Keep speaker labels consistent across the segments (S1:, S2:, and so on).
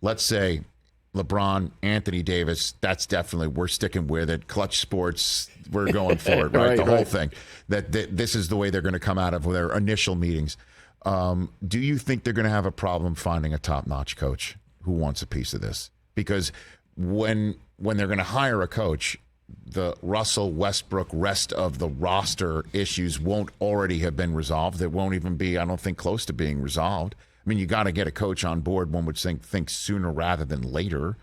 S1: let's say LeBron, Anthony Davis, that's definitely, we're sticking with it. Clutch Sports, we're going for it, right? The whole thing. That this is the way they're going to come out of their initial meetings. Do you think they're going to have a problem finding a top-notch coach who wants a piece of this? Because when they're going to hire a coach, the Russell Westbrook rest of the roster issues won't already have been resolved. It won't even be, I don't think, close to being resolved. I mean, you got to get a coach on board. One would think sooner rather than later.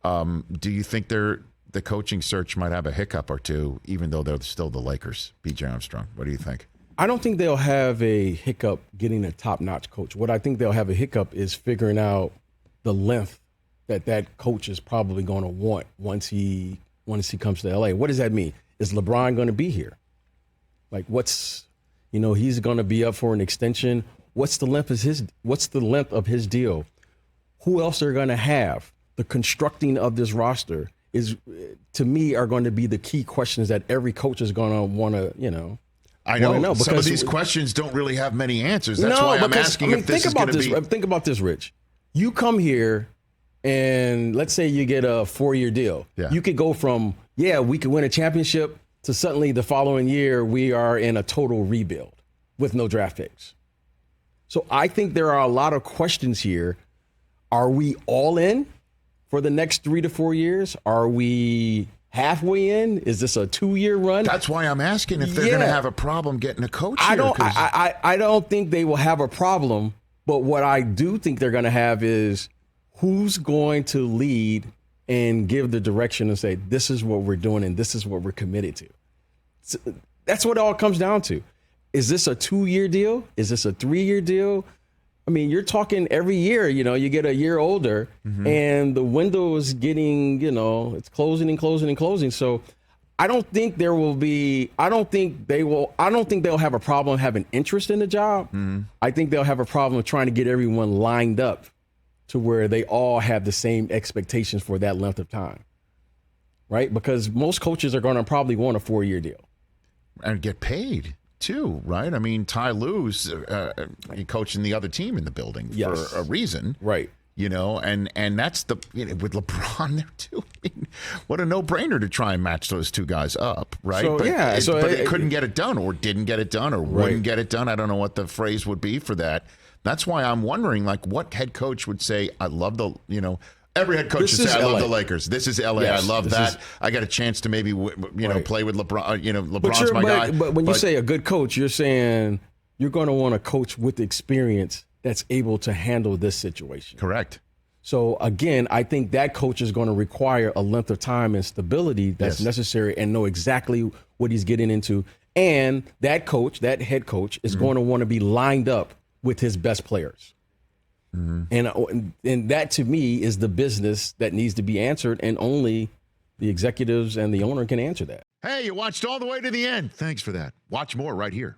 S1: Do you think the coaching search might have a hiccup or two, even though they're still the Lakers? BJ Armstrong, what do you think?
S2: I don't think they'll have a hiccup getting a top-notch coach. What I think they'll have a hiccup is figuring out the length that coach is probably going to want once he comes to LA. What does that mean? Is LeBron going to be here? Like, he's going to be up for an extension. What's the length of his deal? Who else they're going to have? The constructing of this roster to me, are going to be the key questions that every coach is going to want to,
S1: I know some of these questions don't really have many answers. That's why I'm asking if this is going to be.
S2: Think about this, Rich. You come here, and let's say you get a 4-year deal.
S1: Yeah.
S2: You could go from, we could win a championship to suddenly the following year we are in a total rebuild with no draft picks. So I think there are a lot of questions here. Are we all in for the next 3 to 4 years? Are we halfway in? Is this a 2-year run?
S1: That's why I'm asking if they're going to have a problem getting a coach here.
S2: I don't think they will have a problem, but what I do think they're going to have is who's going to lead and give the direction and say, this is what we're doing and this is what we're committed to. So that's what it all comes down to. Is this a 2-year deal? Is this a 3-year deal? I mean, you're talking every year, you get a year older and the window is getting, it's closing and closing and closing. So I don't think they'll have a problem having interest in the job. I think they'll have a problem trying to get everyone lined up to where they all have the same expectations for that length of time. Right? Because most coaches are going to probably want a 4-year deal.
S1: And get paid too, right? I mean, Ty Lue's coaching the other team in the building for a reason.
S2: Right.
S1: And that's with LeBron there too. I mean, what a no-brainer to try and match those two guys up, right?
S2: So,
S1: but they couldn't get it done or didn't get it done or wouldn't get it done. I don't know what the phrase would be for that. That's why I'm wondering, what head coach would say, I love every head coach would say, I love the Lakers. This is LA.
S2: Yes,
S1: I love that. I got a chance to maybe, play with LeBron. LeBron's my guy.
S2: But when you say a good coach, you're saying you're going to want a coach with experience that's able to handle this situation.
S1: Correct.
S2: So, again, I think that coach is going to require a length of time and stability that's necessary and know exactly what he's getting into. And that head coach, is going to want to be lined up with his best players. And that, to me, is the business that needs to be answered, and only the executives and the owner can answer that.
S1: Hey, you watched all the way to the end. Thanks for that. Watch more right here.